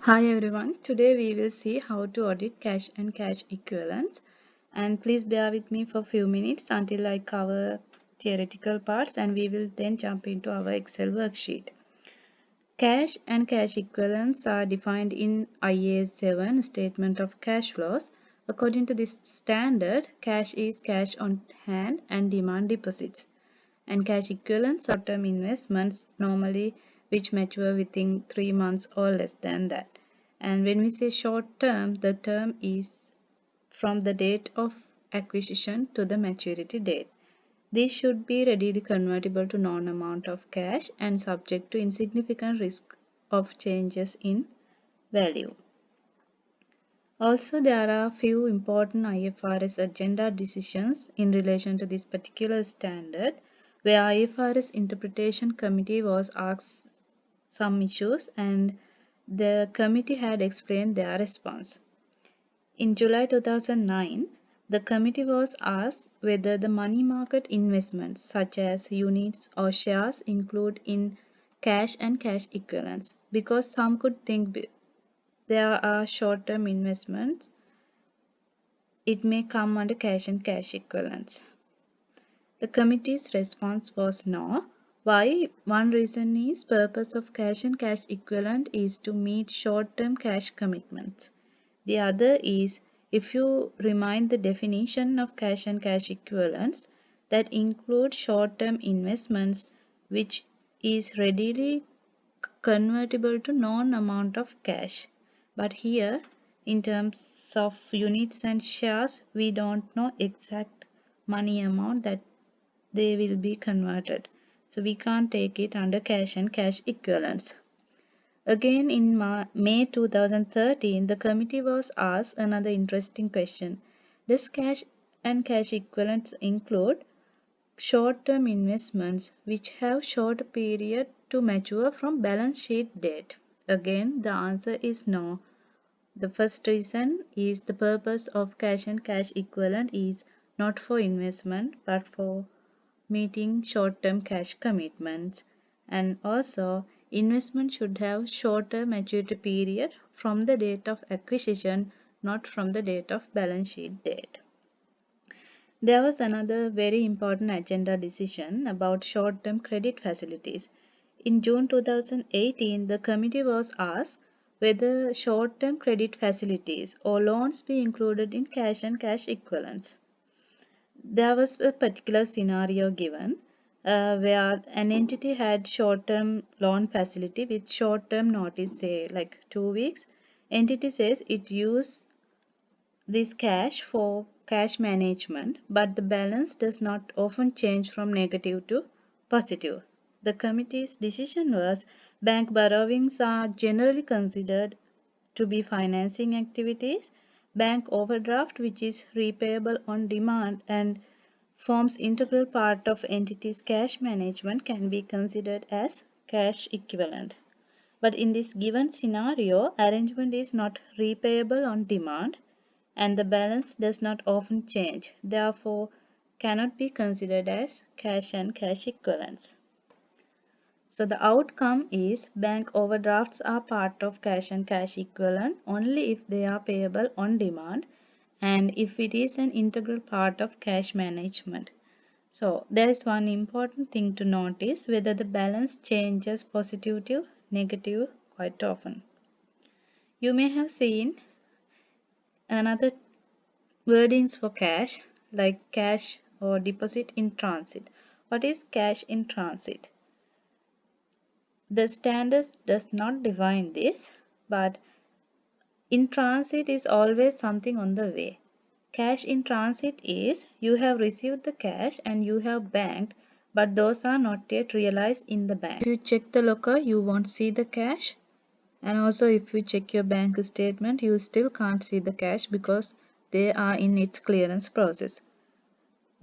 Hi everyone, today we will see how to audit cash and cash equivalents, and please bear with me for a few minutes until I cover theoretical parts and we will then jump into our Excel worksheet. Cash and cash equivalents are defined in IAS 7 Statement of Cash Flows. According to this standard, cash is cash on hand and demand deposits, and cash equivalents are term investments normally which mature within 3 months or less than that. And when we say short term, the term is from the date of acquisition to the maturity date. These should be readily convertible to known amount of cash and subject to insignificant risk of changes in value. Also, there are few important IFRS agenda decisions in relation to this particular standard, where IFRS Interpretation Committee was asked some issues and the committee had explained their response. In July 2009, the committee was asked whether the money market investments such as units or shares include in cash and cash equivalents, because some could think there are short-term investments, it may come under cash and cash equivalents. The committee's response was no. Why? One reason is purpose of cash and cash equivalent is to meet short-term cash commitments. The other is, if you remind the definition of cash and cash equivalents, that include short-term investments which is readily convertible to known amount of cash. But here, in terms of units and shares, we don't know exact money amount that they will be converted. So we can't take it under cash and cash equivalents. Again, in May 2013, the committee was asked another interesting question. Does cash and cash equivalents include short-term investments which have short period to mature from balance sheet date? Again, the answer is no. The first reason is the purpose of cash and cash equivalent is not for investment but for meeting short-term cash commitments, and also investment should have shorter maturity period from the date of acquisition, not from the date of balance sheet date. There was another very important agenda decision about short-term credit facilities. In June 2018, the committee was asked whether short-term credit facilities or loans be included in cash and cash equivalents. There was a particular scenario given where an entity had short-term loan facility with short-term notice, say like 2 weeks. Entity says it use this cash for cash management, but the balance does not often change from negative to positive. The committee's decision was bank borrowings are generally considered to be financing activities. Bank overdraft, which is repayable on demand and forms integral part of entity's cash management, can be considered as cash equivalent. But in this given scenario, arrangement is not repayable on demand and the balance does not often change, therefore cannot be considered as cash and cash equivalents. So the outcome is bank overdrafts are part of cash and cash equivalent only if they are payable on demand and if it is an integral part of cash management. So there is one important thing to notice whether the balance changes positive to negative quite often. You may have seen another wordings for cash like cash or deposit in transit. What is cash in transit? The standard does not define this, but in transit is always something on the way. Cash in transit is you have received the cash and you have banked, but those are not yet realized in the bank. If you check the locker, you won't see the cash. And also if you check your bank statement, you still can't see the cash because they are in its clearance process.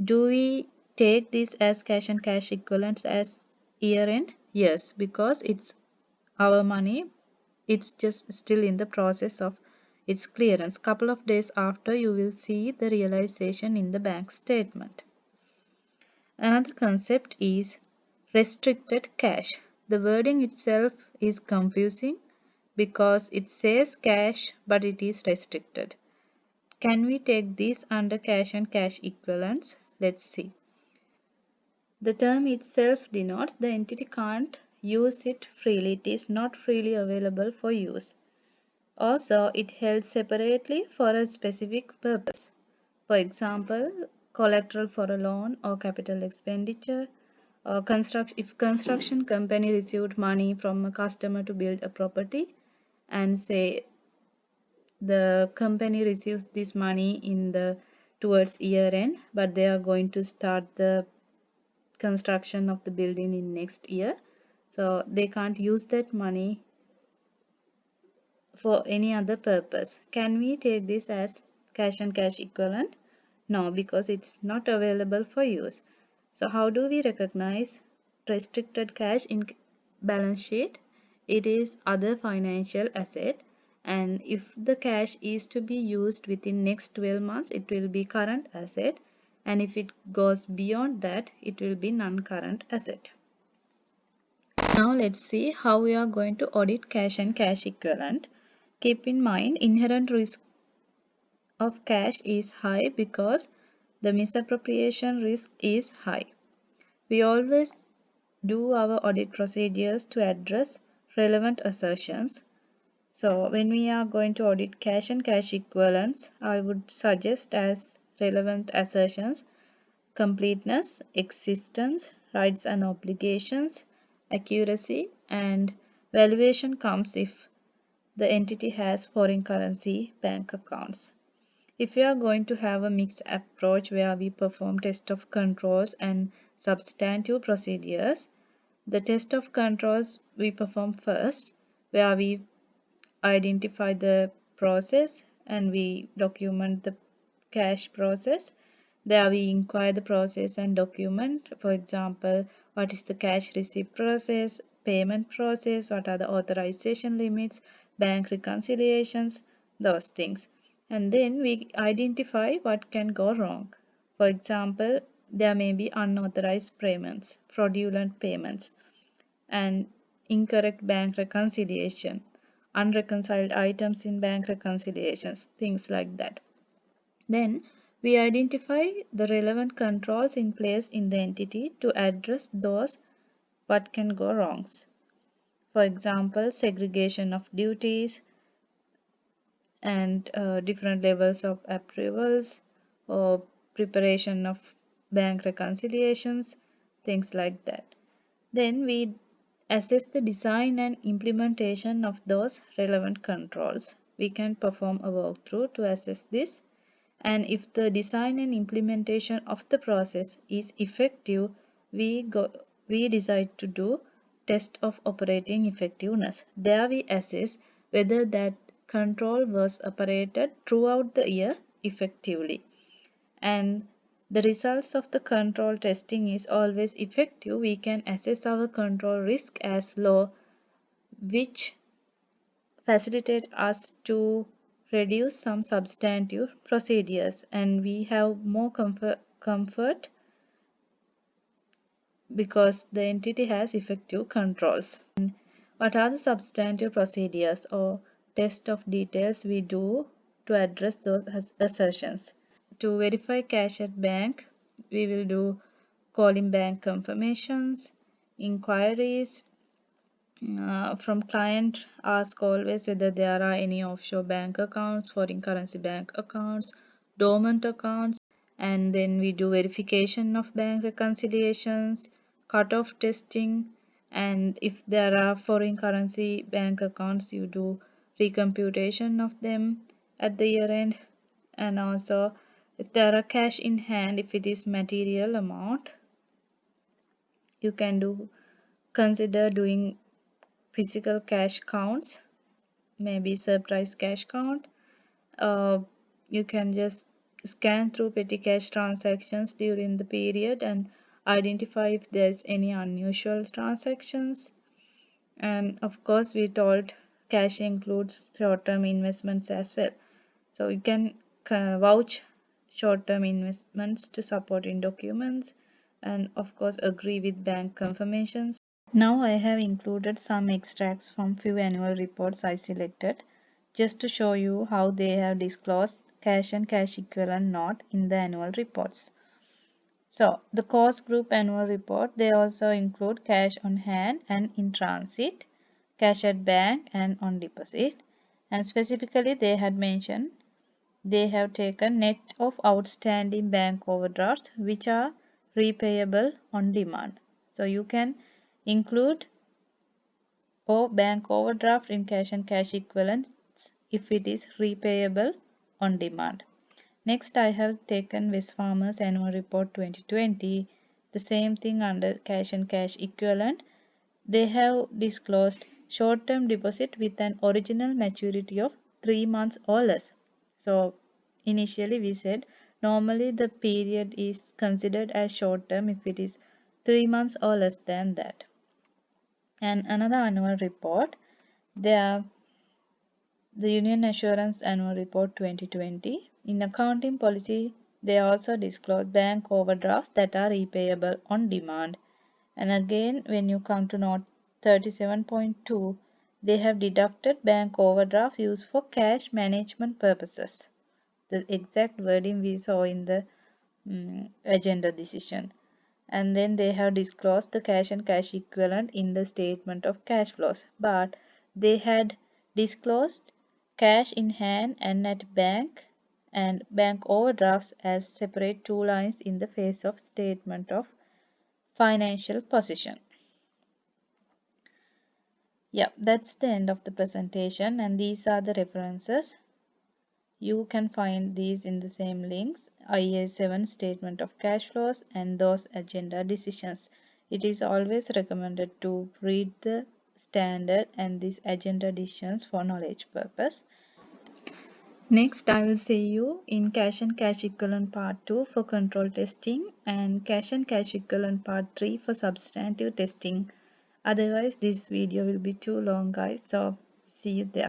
Do we take this as cash and cash equivalents as year end? Yes, because it's our money. It's just still in the process of its clearance. Couple of days after, you will see the realization in the bank statement. Another concept is restricted cash. The wording itself is confusing. because it says cash but it is restricted. Can we take this under cash and cash equivalents? Let's see. The term itself denotes the entity can't use it freely. It is not freely available for use. Also, it held separately for a specific purpose. For example, collateral for a loan or capital expenditure. If construction company received money from a customer to build a property, and say the company receives this money in the towards year end, but they are going to start the construction of the building in next year, so they can't use that money for any other purpose. Can we take this as cash and cash equivalent? No, because it's not available for use. So how do we recognize restricted cash in balance sheet? It is other financial asset, and if the cash is to be used within next 12 months, it will be current asset, and if it goes beyond that, it will be non-current asset. Now let's see how we are going to audit cash and cash equivalent. Keep in mind, inherent risk of cash is high because the misappropriation risk is high. We always do our audit procedures to address relevant assertions. So when we are going to audit cash and cash equivalents, I would suggest as relevant assertions: completeness, existence, rights and obligations, accuracy, and valuation comes if the entity has foreign currency bank accounts. If we are going to have a mixed approach where we perform test of controls and substantive procedures, the test of controls we perform first, where we identify the process and we document the cash process. There we inquire the process and document. For example, what is the cash receipt process, payment process, what are the authorization limits, bank reconciliations, those things. And then we identify what can go wrong. For example, there may be unauthorized payments, fraudulent payments, and incorrect bank reconciliation, unreconciled items in bank reconciliations, things like that. Then we identify the relevant controls in place in the entity to address those what can go wrongs. For example, segregation of duties and different levels of approvals or preparation of bank reconciliations, things like that. Then we assess the design and implementation of those relevant controls. We can perform a walkthrough to assess this, and if the design and implementation of the process is effective, we decide to do test of operating effectiveness. There we assess whether that control was operated throughout the year effectively, and the results of the control testing is always effective. We can assess our control risk as low, which facilitate us to reduce some substantive procedures, and we have more comfort because the entity has effective controls. What are the substantive procedures or test of details we do to address those assertions? To verify cash at bank, we will do calling bank confirmations, inquiries, from client. Ask always whether there are any offshore bank accounts, foreign currency bank accounts, dormant accounts, and then we do verification of bank reconciliations, cutoff testing, and if there are foreign currency bank accounts, you do recomputation of them at the year end. And also, if there are cash in hand, if it is material amount, you can do consider doing physical cash counts, maybe surprise cash count. You can just scan through petty cash transactions during the period and identify if there's any unusual transactions. And of course, we told cash includes short-term investments as well. So you can vouch short-term investments to support in documents, and of course agree with bank confirmations. Now I have included some extracts from few annual reports I selected just to show you how they have disclosed cash and cash equivalent note in the annual reports. So the cost group annual report, they also include cash on hand and in transit, cash at bank and on deposit. And specifically they had mentioned they have taken net of outstanding bank overdrafts which are repayable on demand. So you can include or bank overdraft in cash and cash equivalents if it is repayable on demand. Next, I have taken Wesfarmers Annual Report 2020. The same thing under cash and cash equivalent. They have disclosed short-term deposit with an original maturity of 3 months or less. So initially we said normally the period is considered as short term if it is 3 months or less than that. And another annual report, they are the Union Assurance Annual Report 2020. In accounting policy, they also disclose bank overdrafts that are repayable on demand. And again, when you come to note 37.2, they have deducted bank overdraft used for cash management purposes. The exact wording we saw in the agenda decision. And then they have disclosed the cash and cash equivalent in the statement of cash flows. But they had disclosed cash in hand and at bank and bank overdrafts as separate two lines in the face of statement of financial position. Yeah, that's the end of the presentation and these are the references. You can find these in the same links, IA7 statement of cash flows and those agenda decisions. It is always recommended to read the standard and these agenda decisions for knowledge purpose. Next, I will see you in cash and cash equivalent part 2 for control testing and cash and cash equivalent part 3 for substantive testing. Otherwise, this video will be too long, guys. So, see you there.